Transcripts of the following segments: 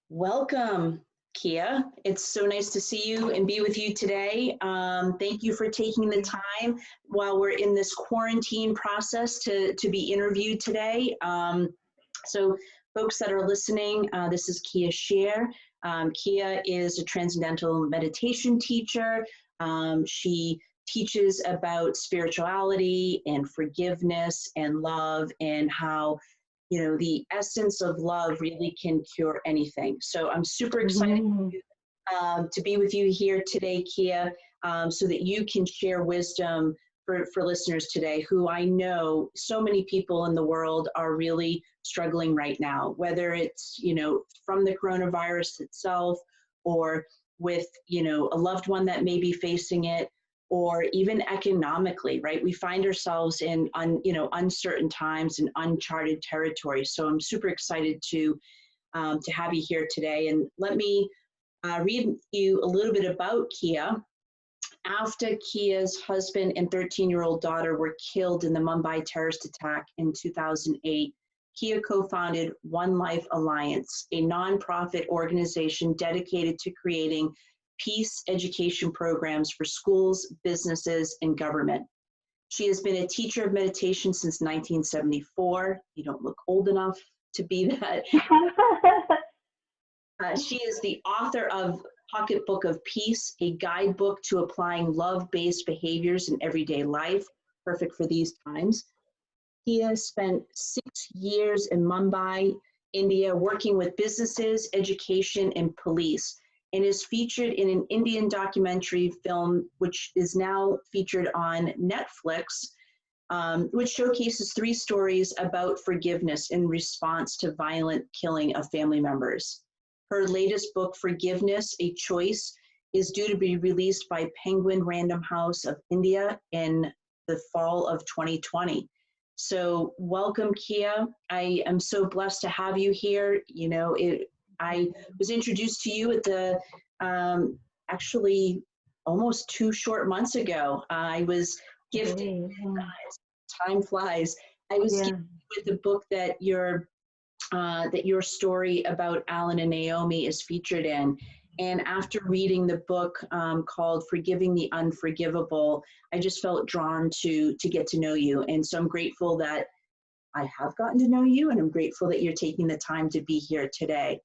Welcome, Kia. It's so nice to see you and be with you today. Thank you for taking the time while we're in this quarantine process to be interviewed today. So folks that are listening, this is Kia Scherr. Kia is a transcendental meditation teacher. She teaches about spirituality and forgiveness and love and how the essence of love really can cure anything. So I'm super excited to be with you here today, Kia, so that you can share wisdom for listeners today who I know so many people in the world are really struggling right now, whether it's, from the coronavirus itself or with, a loved one that may be facing it, or even economically, right? We find ourselves in uncertain times and uncharted territory. So I'm super excited to have you here today. And let me read you a little bit about Kia. After Kia's husband and 13-year-old daughter were killed in the Mumbai terrorist attack in 2008, Kia co-founded One Life Alliance, a nonprofit organization dedicated to creating peace education programs for schools, businesses, and government. She has been a teacher of meditation since 1974. You don't look old enough to be that. She is the author of Pocketbook of Peace, a guidebook to applying love-based behaviors in everyday life, perfect for these times. Kia spent 6 years in Mumbai, India, working with businesses, education, and police, and is featured in an Indian documentary film, which is now featured on Netflix, which showcases 3 stories about forgiveness in response to violent killing of family members. Her latest book, Forgiveness, A Choice, is due to be released by Penguin Random House of India in the fall of 2020. So welcome, Kia. I am so blessed to have you here. I was introduced to you at the, actually almost 2 short months ago. I was gifted, time flies. I was gifted with the book that your story about Alan and Naomi is featured in. And after reading the book called Forgiving the Unforgivable, I just felt drawn to get to know you. And so I'm grateful that I have gotten to know you, and I'm grateful that you're taking the time to be here today.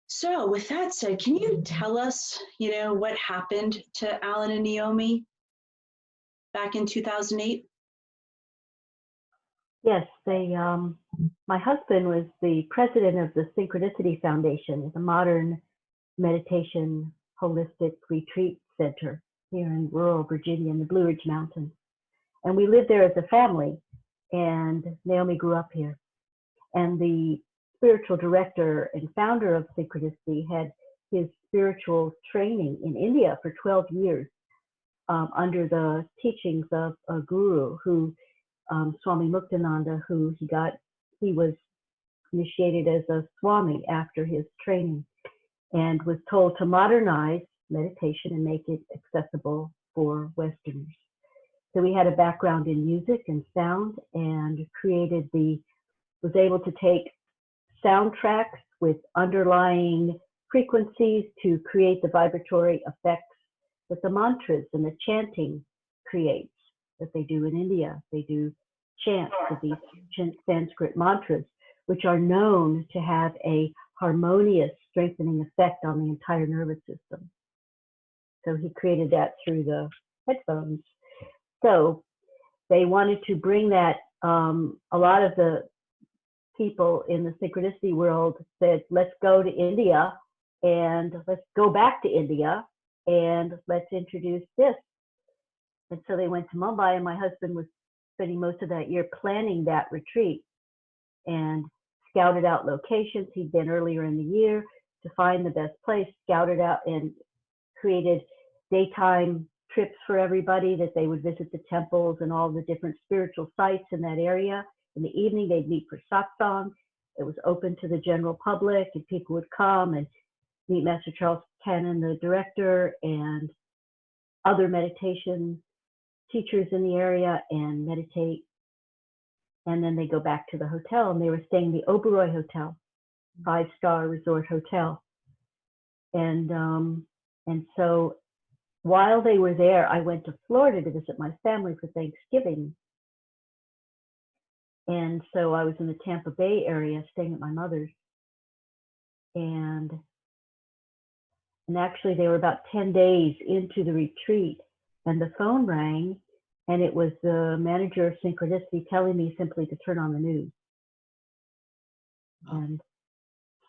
So with that said, can you tell us, what happened to Alan and Naomi back in 2008? Yes, my husband was the president of the Synchronicity Foundation. It's a modern meditation holistic retreat center here in rural Virginia in the Blue Ridge Mountains. And we lived there as a family, and Naomi grew up here. And the spiritual director and founder of Synchronicity had his spiritual training in India for 12 years under the teachings of a guru who Swami Muktananda, who he was initiated as a Swami after his training, and was told to modernize meditation and make it accessible for Westerners. So we had a background in music and sound, and was able to take soundtracks with underlying frequencies to create the vibratory effects that the mantras and the chanting creates, that they do in India. They do chants of these ancient Sanskrit mantras, which are known to have a harmonious strengthening effect on the entire nervous system. So he created that through the headphones. So they wanted to bring that, a lot of the people in the synchronicity world said, let's go to India and let's go back to India and let's introduce this. And so they went to Mumbai, and my husband was spending most of that year planning that retreat and scouted out locations. He'd been earlier in the year to find the best place, scouted out and created daytime trips for everybody, that they would visit the temples and all the different spiritual sites in that area. In the evening, they'd meet for satsang. It was open to the general public, and people would come and meet Master Charles Cannon, the director, and other meditation teachers in the area, and meditate. And then they go back to the hotel, and they were staying in the Oberoi Hotel. 5-star resort hotel. And so while they were there, I went to Florida to visit my family for Thanksgiving. And so I was in the Tampa Bay area staying at my mother's. And actually they were about 10 days into the retreat, and the phone rang, and it was the manager of Synchronicity telling me simply to turn on the news. And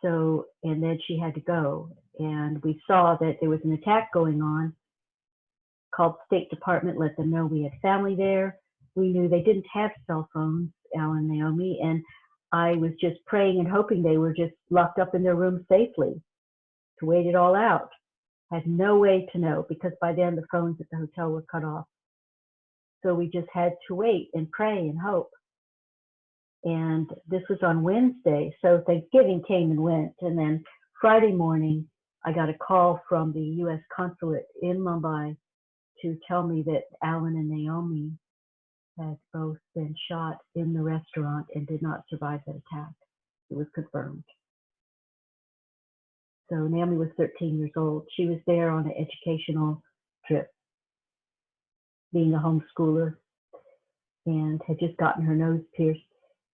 so, and then she had to go, and we saw that there was an attack going on. Called State Department, let them know we had family there. We knew they didn't have cell phones, Alan and Naomi, and I was just praying and hoping they were just locked up in their room safely to wait it all out. Had no way to know, because by then the phones at the hotel were cut off. So we just had to wait and pray and hope. And this was on Wednesday, so Thanksgiving came and went. And then Friday morning, I got a call from the U.S. consulate in Mumbai to tell me that Alan and Naomi had both been shot in the restaurant and did not survive that attack. It was confirmed. So Naomi was 13 years old. She was there on an educational trip, being a homeschooler, and had just gotten her nose pierced.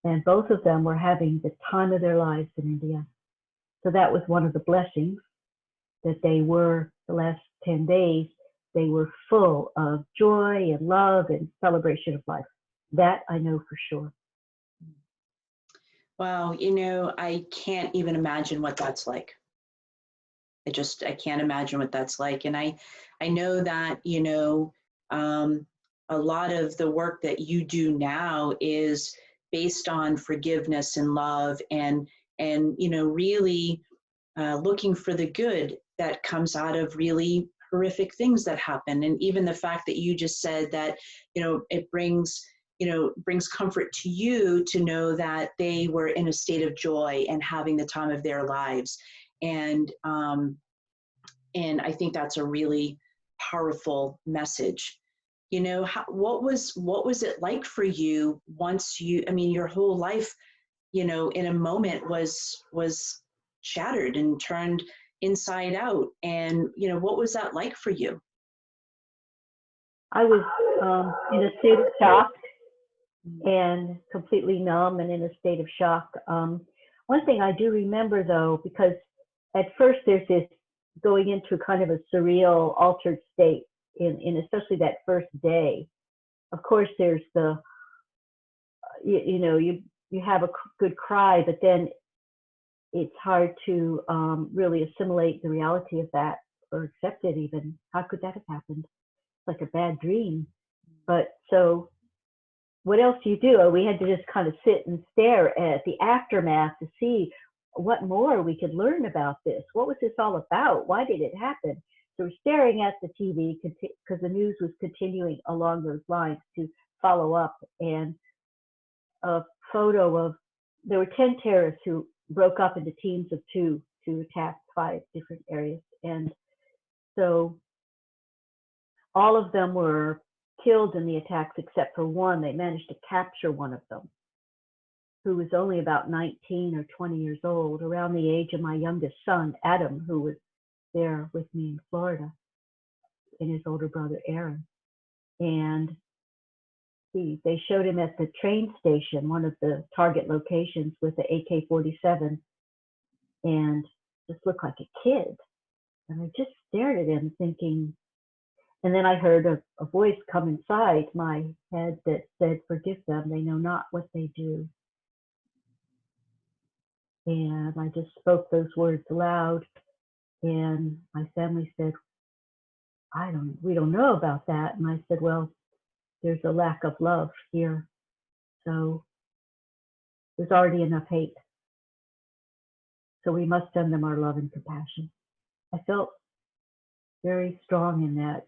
And both of them were having the time of their lives in India. So that was one of the blessings, that they were, the last 10 days, they were full of joy and love and celebration of life. That I know for sure. Wow, you know, I can't even imagine what that's like. I can't imagine what that's like. And I know that, you know, a lot of the work that you do now is based on forgiveness and love, and you know, really looking for the good that comes out of really horrific things that happen. And even the fact that you just said that, you know, it brings comfort to you to know that they were in a state of joy and having the time of their lives. And I think that's a really powerful message. You know, what was it like for you once you, I mean, your whole life, you know, in a moment was shattered and turned inside out. And, you know, what was that like for you? I was in a state of shock and completely numb and in a state of shock. One thing I do remember, though, because at first there's this going into kind of a surreal, altered state in especially that first day. Of course, there's the, you know, you have a good cry, but then it's hard to really assimilate the reality of that or accept it even. How could that have happened? It's like a bad dream. But so what else do you do? We had to just kind of sit and stare at the aftermath to see what more we could learn about this. What was this all about? Why did it happen? So we're staring at the TV because the news was continuing along those lines to follow up. And a photo of, there were 10 terrorists who broke up into teams of 2 to attack 5 different areas. And so all of them were killed in the attacks except for one. They managed to capture one of them, who was only about 19 or 20 years old, around the age of my youngest son, Adam, who was there with me in Florida, and his older brother, Aaron. And they showed him at the train station, one of the target locations, with the AK-47, and just looked like a kid. And I just stared at him thinking, and then I heard a voice come inside my head that said, "Forgive them, they know not what they do." And I just spoke those words aloud, and my family said, we don't know about that. And I said, well, there's a lack of love here. So there's already enough hate. So we must send them our love and compassion. I felt very strong in that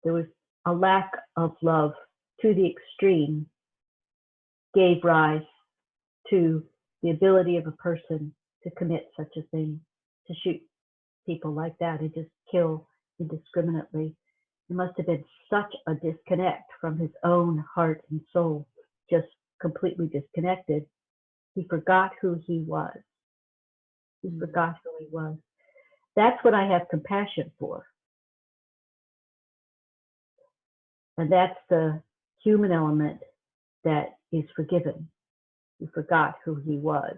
there was a lack of love to the extreme gave rise to the ability of a person to commit such a thing, to shoot people like that and just kill indiscriminately. It must have been such a disconnect from his own heart and soul, just completely disconnected. He forgot who he was. He forgot who he was. That's what I have compassion for. And that's the human element that is forgiven. He forgot who he was.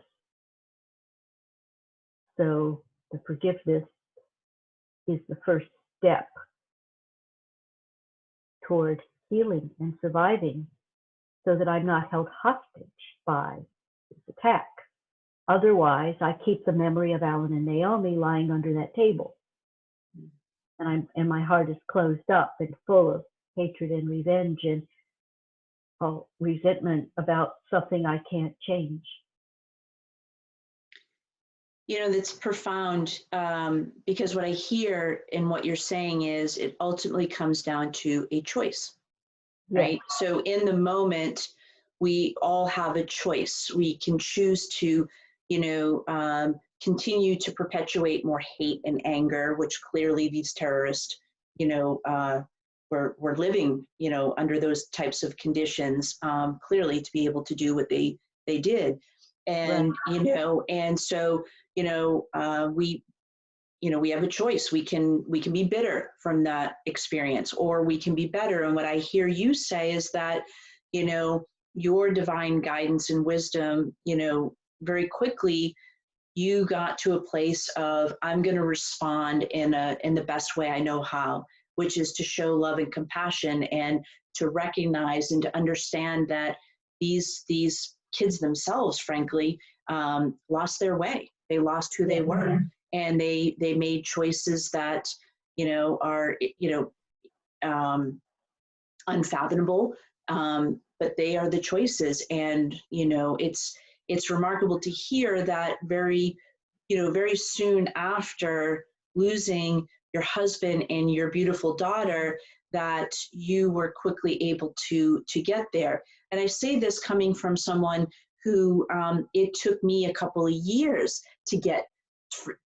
So the forgiveness is the first step toward healing and surviving, so that I'm not held hostage by this attack. Otherwise, I keep the memory of Alan and Naomi lying under that table. And my heart is closed up and full of hatred and revenge and resentment about something I can't change. You know, that's profound, because what I hear in what you're saying is it ultimately comes down to a choice, right? Yes. So in the moment, we all have a choice. We can choose to, continue to perpetuate more hate and anger, which clearly these terrorists, were living, under those types of conditions, clearly to be able to do what they did. And, right. And so, we have a choice. We can be bitter from that experience, or we can be better. And what I hear you say is that, your divine guidance and wisdom, very quickly you got to a place of, I'm going to respond in the best way I know how, which is to show love and compassion, and to recognize and to understand that these kids themselves, frankly, lost their way. They lost who they were, and they made choices that are unfathomable, but they are the choices. And it's remarkable to hear that very soon after losing your husband and your beautiful daughter, that you were quickly able to get there. And I say this coming from someone who, it took me a couple of years to get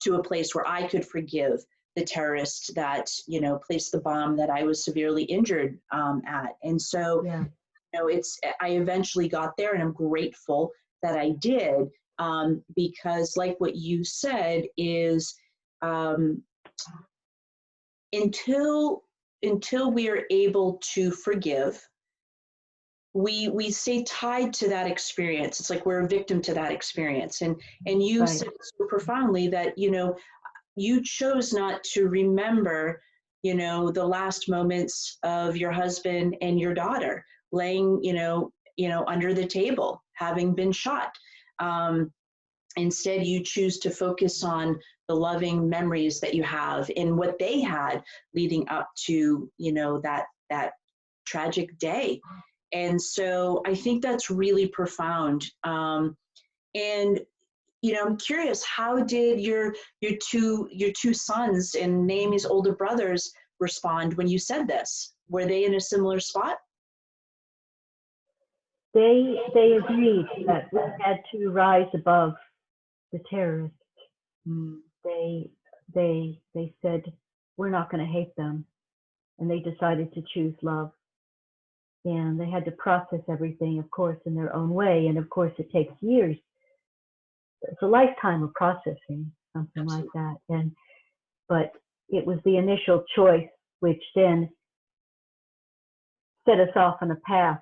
to a place where I could forgive the terrorist that placed the bomb that I was severely injured at. And so I eventually got there, and I'm grateful that I did, because like what you said is, until we are able to forgive, we stay tied to that experience. It's like we're a victim to that experience. And you said so profoundly that you chose not to remember the last moments of your husband and your daughter laying under the table, having been shot. Instead, you choose to focus on the loving memories that you have and what they had leading up to that tragic day. And so I think that's really profound. And I'm curious, how did your two sons and Naomi's older brothers respond when you said this? Were they in a similar spot? They agreed that we had to rise above the terrorists. They said, we're not going to hate them, and they decided to choose love. And they had to process everything, of course, in their own way. And of course, it takes years. It's a lifetime of processing something Absolutely. Like that. But it was the initial choice, which then set us off on a path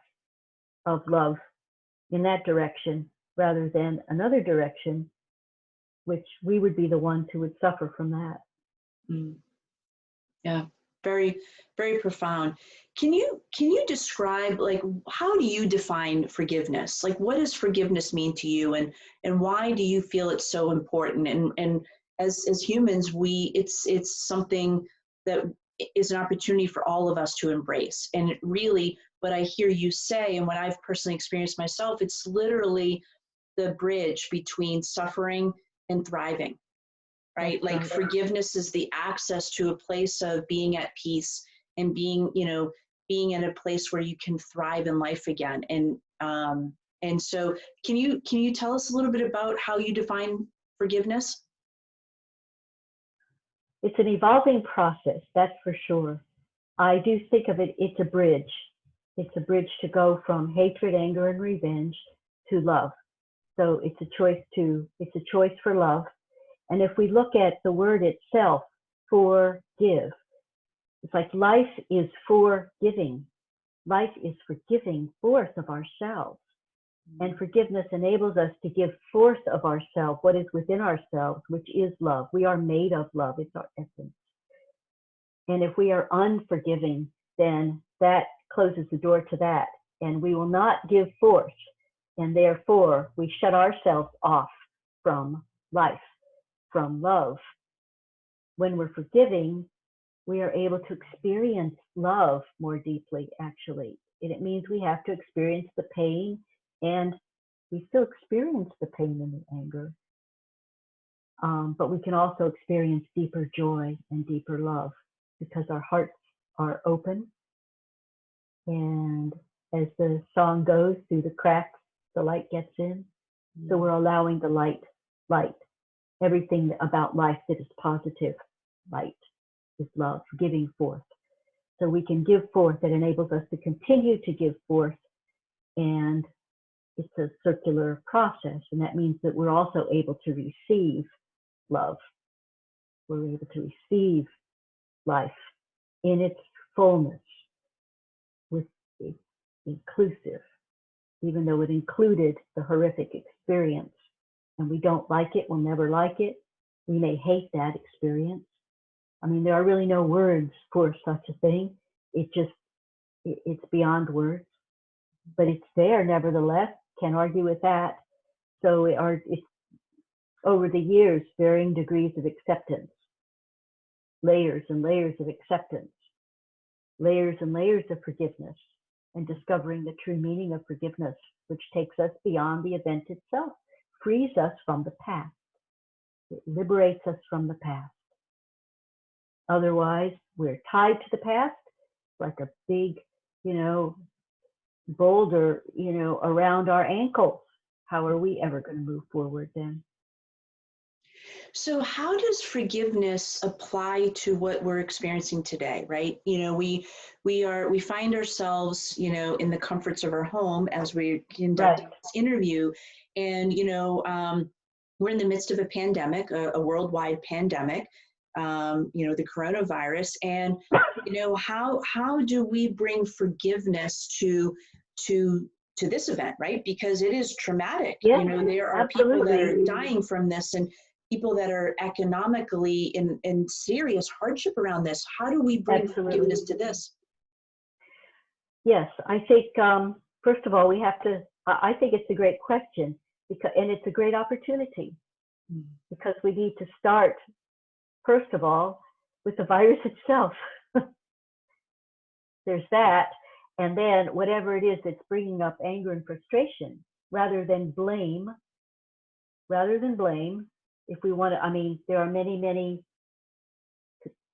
of love in that direction, rather than another direction, which we would be the ones who would suffer from that. Yeah, very, very profound. Can you describe, like, how do you define forgiveness? Like, what does forgiveness mean to you, and why do you feel it's so important? And as humans, it's something that is an opportunity for all of us to embrace. And it really, what I hear you say, and what I've personally experienced myself, it's literally the bridge between suffering and thriving. Right? Like forgiveness is the access to a place of being at peace and being in a place where you can thrive in life again. And so can you tell us a little bit about how you define forgiveness? It's an evolving process, that's for sure. I do think of it, it's a bridge. It's a bridge to go from hatred, anger, and revenge to love. So it's a choice for love. And if we look at the word itself, forgive, it's like life is for giving. Life is for giving forth of ourselves. And forgiveness enables us to give forth of ourselves, what is within ourselves, which is love. We are made of love. It's our essence. And if we are unforgiving, then that closes the door to that. And we will not give forth. And therefore, we shut ourselves off from life, from love. When we're forgiving, we are able to experience love more deeply, actually. And it means we have to experience the pain, and we still experience the pain and the anger. But we can also experience deeper joy and deeper love because our hearts are open. And as the song goes, through the cracks, the light gets in. So we're allowing the light, everything about life that is positive, light is love, giving forth. So we can give forth. It enables us to continue to give forth. And it's a circular process. And that means that we're also able to receive love. We're able to receive life in its fullness, with it inclusive, even though it included the horrific experience. And we don't like it, we'll never like it. We may hate that experience. I mean, there are really no words for such a thing. It's beyond words, but it's there nevertheless. Can't argue with that. So it's over the years, varying degrees of acceptance, layers and layers of acceptance, layers and layers of forgiveness, and discovering the true meaning of forgiveness, which takes us beyond the event itself, frees us from the past. It liberates us from the past. Otherwise, we're tied to the past like a big, boulder, around our ankles. How are we ever going to move forward then? So how does forgiveness apply to what we're experiencing today, right? We find ourselves, in the comforts of our home as we conduct this interview, and we're in the midst of a pandemic, a worldwide pandemic, the coronavirus, and how do we bring forgiveness to this event, right? Because it is traumatic. Yes, there are absolutely. people that are dying from this, and people that are economically in serious hardship around this. How do we bring forgiveness to this? Yes, I think, first of all, I think it's a great question, and it's a great opportunity, because we need to start, first of all, with the virus itself. There's that. And then whatever it is that's bringing up anger and frustration, rather than blame, if we want to, there are many, many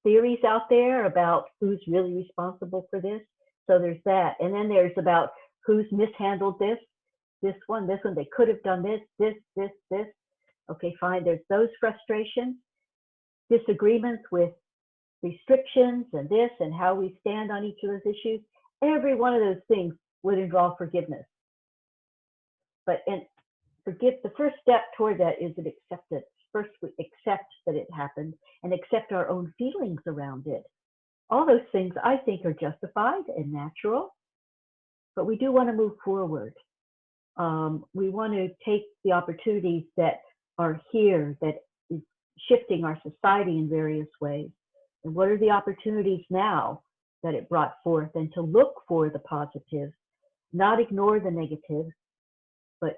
theories out there about who's really responsible for this. So there's that. And then there's about who's mishandled this one, they could have done this. Okay, fine. There's those frustrations, disagreements with restrictions and this and how we stand on each of those issues. Every one of those things would involve forgiveness. The first step toward that is an acceptance. First, we accept that it happened and accept our own feelings around it. All those things I think are justified and natural, but we do want to move forward. We want to take the opportunities that are here, that is shifting our society in various ways. And what are the opportunities now that it brought forth, and to look for the positive, not ignore the negative, but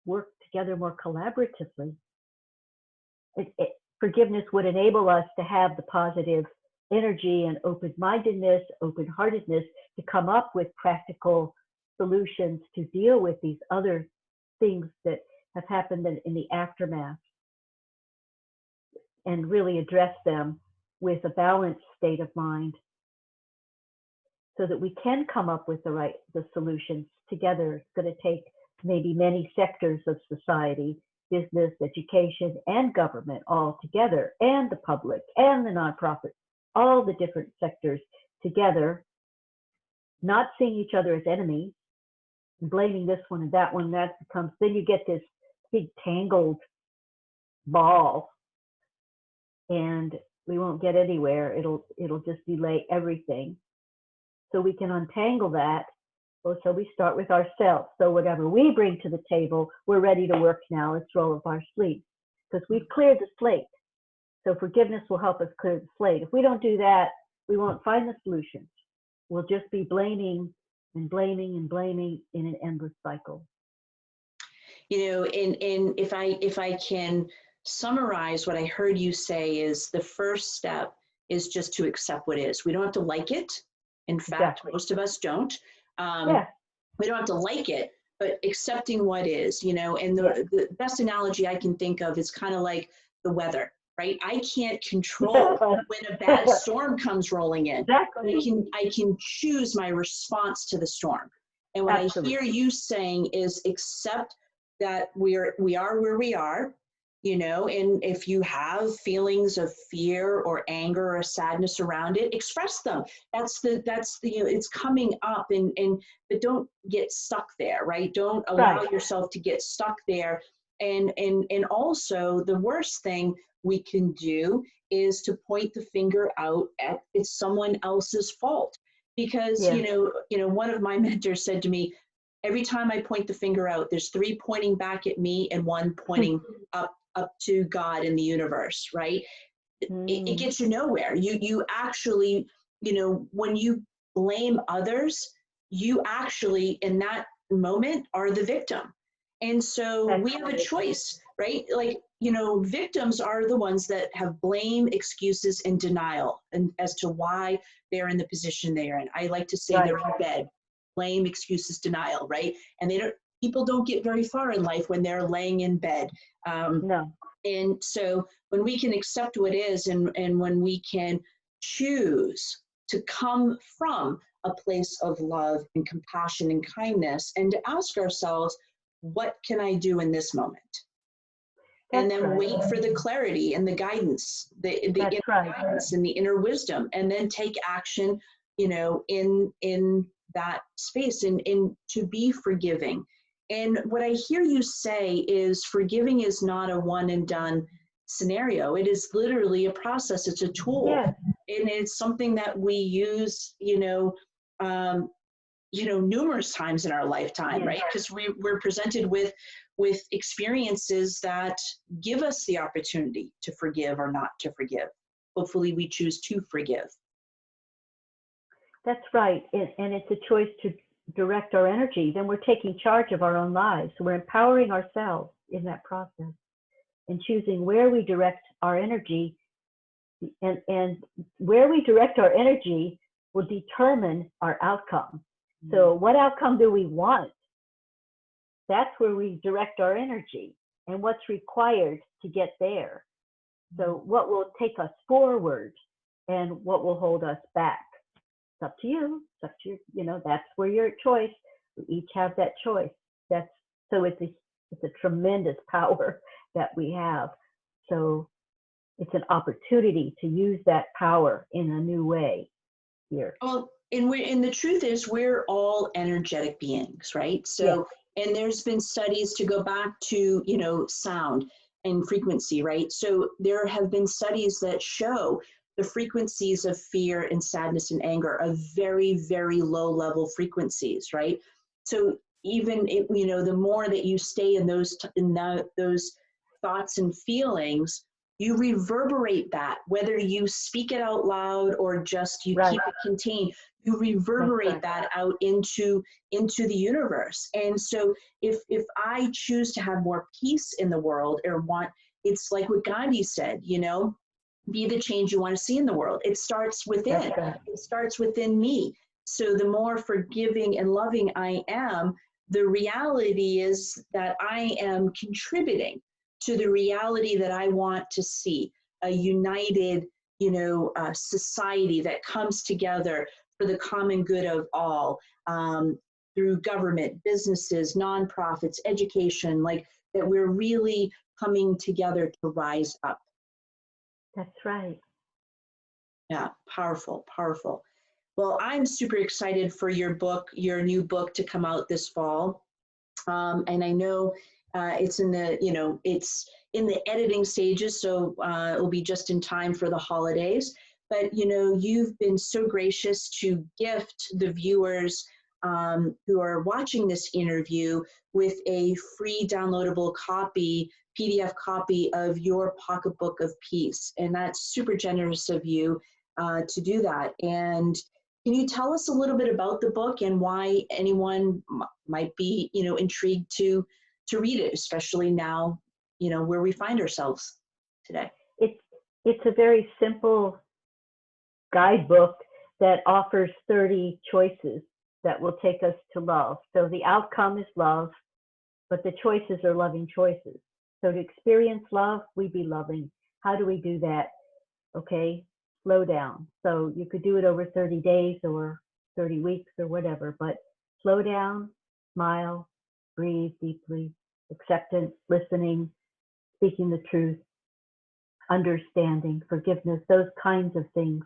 work together more collaboratively. Forgiveness would enable us to have the positive energy and open-mindedness, open-heartedness to come up with practical solutions to deal with these other things that have happened in the aftermath, and really address them with a balanced state of mind, so that we can come up with the solutions together. It's going to take maybe many sectors of society, business, education, and government all together, and the public and the nonprofits, all the different sectors together, not seeing each other as enemies, blaming this one and that one. That becomes, then you get this big tangled ball, and we won't get anywhere. It'll just delay everything. So we can untangle that. Well, so we start with ourselves. So whatever we bring to the table, we're ready to work now. Let's roll up our sleeves because we've cleared the slate. So forgiveness will help us clear the slate. If we don't do that, we won't find the solutions. We'll just be blaming and blaming and blaming in an endless cycle. You know, and if I can summarize what I heard you say is the first step is just to accept what is. We don't have to like it. In fact, Exactly. most of us don't. Yeah. We don't have to like it, but accepting what is, you know, and the best analogy I can think of is kind of like the weather, right? I can't control when a bad storm comes rolling in. Exactly. I can choose my response to the storm. And what Absolutely. I hear you saying is accept that we are where we are, you know, and if you have feelings of fear or anger or sadness around it, express them. That's the you know, it's coming up, and but don't get stuck there, right? Don't allow Right. yourself to get stuck there. And also the worst thing we can do is to point the finger out at it's someone else's fault. Because Yeah. you know, one of my mentors said to me, every time I point the finger out, there's 3 pointing back at me and 1 pointing up to God in the universe, right? It gets you nowhere. You actually, you know, when you blame others, you actually in that moment are the victim. And so That's we have a right. choice, right? Like, you know, victims are the ones that have blame, excuses, and denial, and as to why they're in the position they're in. I like to say Right. they're in bed, blame, excuses, denial, right? And people don't get very far in life when they're laying in bed. No. And so when we can accept what is, and when we can choose to come from a place of love and compassion and kindness, and to ask ourselves, what can I do in this moment? And That's then right. wait for the clarity and the guidance, the That's inner right. guidance and the inner wisdom, and then take action, you know, in that space, and to be forgiving. And what I hear you say is forgiving is not a one and done scenario. It is literally a process. It's a tool, Yeah. and it's something that we use, you know, numerous times in our lifetime, Yeah. right? Because we're presented with experiences that give us the opportunity to forgive or not to forgive. Hopefully we choose to forgive. That's right. And it's a choice to direct our energy. Then we're taking charge of our own lives. So we're empowering ourselves in that process and choosing where we direct our energy. And where we direct our energy will determine our outcome. So what outcome do we want? That's where we direct our energy and what's required to get there. So what will take us forward and what will hold us back? It's up to you. It's up to you. You know, that's where your choice. We each have that choice. That's so it's a tremendous power that we have. So it's an opportunity to use that power in a new way here. Well, and the truth is we're all energetic beings, right? So, and there's been studies to go back to, you know, sound and frequency, right? So there have been studies that show the frequencies of fear and sadness and anger are very, very low level frequencies, right? So even if, you know, the more that you stay in those thoughts and feelings, you reverberate that, whether you speak it out loud or just you keep it contained, you reverberate that out into the universe. And so if I choose to have more peace in the world, or want, it's like what Gandhi said, you know, be the change you want to see in the world. It starts within. It starts within me. So the more forgiving and loving I am, the reality is that I am contributing to the reality that I want to see, a united, you know, society that comes together for the common good of all, through government, businesses, nonprofits, education, like that we're really coming together to rise up. That's right. Yeah, powerful, powerful. Well, I'm super excited for your book, your new book to come out this fall. And I know It's in the, it's in the editing stages, so it'll be just in time for the holidays. But, you've been so gracious to gift the viewers who are watching this interview with a free downloadable copy, PDF copy of your pocketbook of peace. And that's super generous of you to do that. And can you tell us a little bit about the book and why anyone might be, intrigued to read it, especially now, where we find ourselves today? It's a very simple guidebook that offers 30 choices that will take us to love. So the outcome is love, but the choices are loving choices. So to experience love, we be loving. How do we do that? Okay, slow down. So you could do it over 30 days or 30 weeks or whatever, but slow down, smile, breathe deeply, acceptance, listening, speaking the truth, understanding, forgiveness, those kinds of things.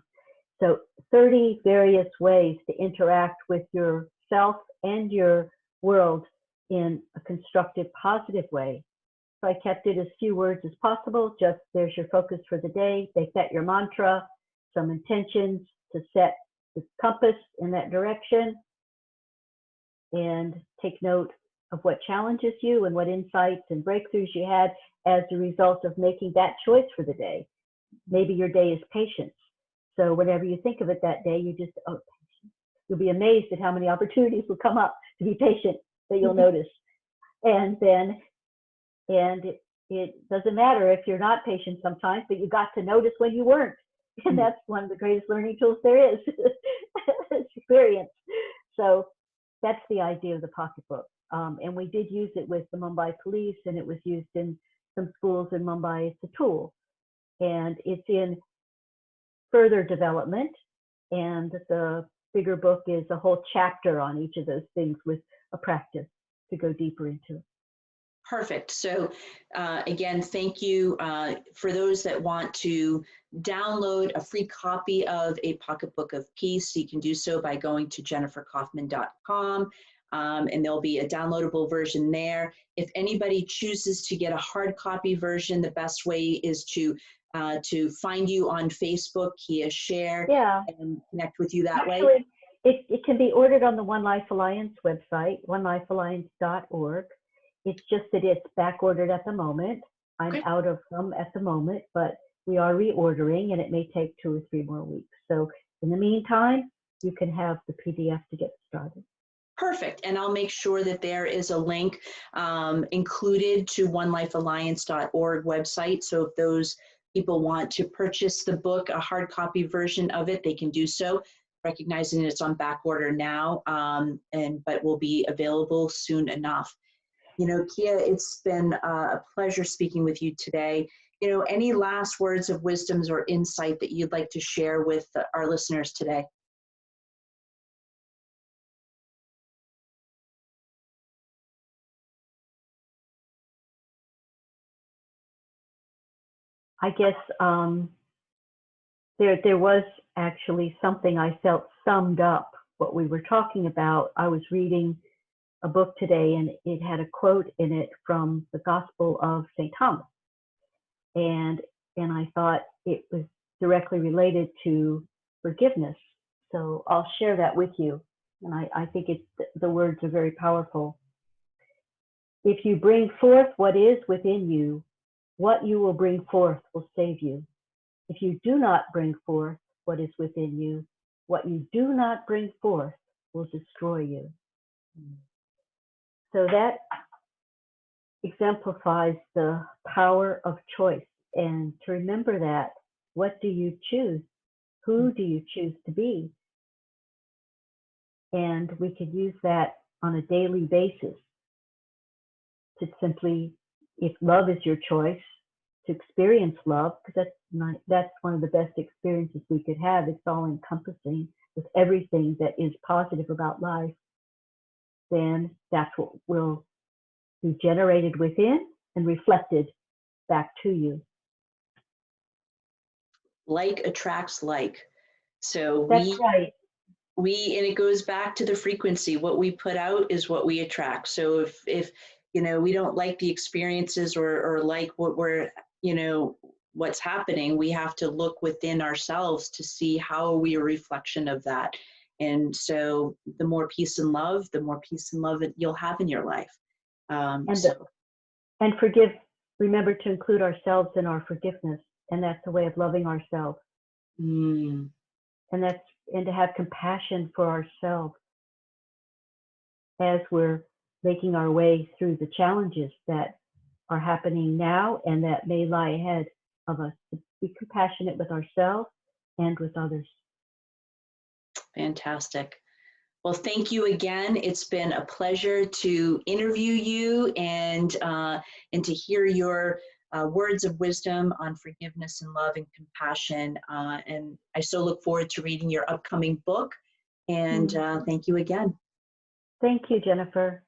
So 30 various ways to interact with yourself and your world in a constructive, positive way. So I kept it as few words as possible. Just there's your focus for the day. Make that your mantra, some intentions to set the compass in that direction, and take note of what challenges you and what insights and breakthroughs you had as a result of making that choice for the day. Maybe your day is patience. So whenever you think of it that day, you just, you'll be amazed at how many opportunities will come up to be patient that you'll notice. And it doesn't matter if you're not patient sometimes, but you got to notice when you weren't. And that's one of the greatest learning tools there is, experience. So that's the idea of the pocketbook. And we did use it with the Mumbai police, and it was used in some schools in Mumbai. It's a tool. And it's in further development. And the bigger book is a whole chapter on each of those things with a practice to go deeper into. Perfect. So again, thank you for those that want to download a free copy of A Pocketbook of Peace. You can do so by going to jenniferkaufman.com, and there'll be a downloadable version there. If anybody chooses to get a hard copy version, the best way is to find you on Facebook, Scherr, and connect with you that way. It can be ordered on the One Life Alliance website, onelifealliance.org. It's just that it's back ordered at the moment. I'm out of them at the moment, but we are reordering, and it may take 2 or 3 more weeks. So in the meantime, you can have the PDF to get started. Perfect. And I'll make sure that there is a link included to onelifealliance.org website. So if those people want to purchase the book, a hard copy version of it, they can do so, recognizing it's on back order now, but will be available soon enough. Kia, it's been a pleasure speaking with you today. Any last words of wisdoms or insight that you'd like to share with our listeners today? I guess there was actually something I felt summed up what we were talking about. I was reading a book today, and it had a quote in it from the Gospel of St. Thomas. And I thought it was directly related to forgiveness. So I'll share that with you. And I think the words are very powerful. If you bring forth what is within you, what you will bring forth will save you. If you do not bring forth what is within you, what you do not bring forth will destroy you. So that exemplifies the power of choice. And to remember that, what do you choose? Who do you choose to be? And we could use that on a daily basis to simply, if love is your choice, to experience love, because that's one of the best experiences we could have. It's all encompassing with everything that is positive about life. Then that's what will be generated within and reflected back to you. Like attracts like. So that's right. And it goes back to the frequency. What we put out is what we attract. So if we don't like the experiences or like what we're, what's happening. We have to look within ourselves to see how are we a reflection of that. And so the more peace and love, that you'll have in your life. And and forgive, remember to include ourselves in our forgiveness. And that's a way of loving ourselves. Mm. And to have compassion for ourselves as we're making our way through the challenges that are happening now and that may lie ahead of us. To be compassionate with ourselves and with others. Fantastic. Well, thank you again. It's been a pleasure to interview you and to hear your words of wisdom on forgiveness and love and compassion. And I so look forward to reading your upcoming book. And thank you again. Thank you, Jennifer.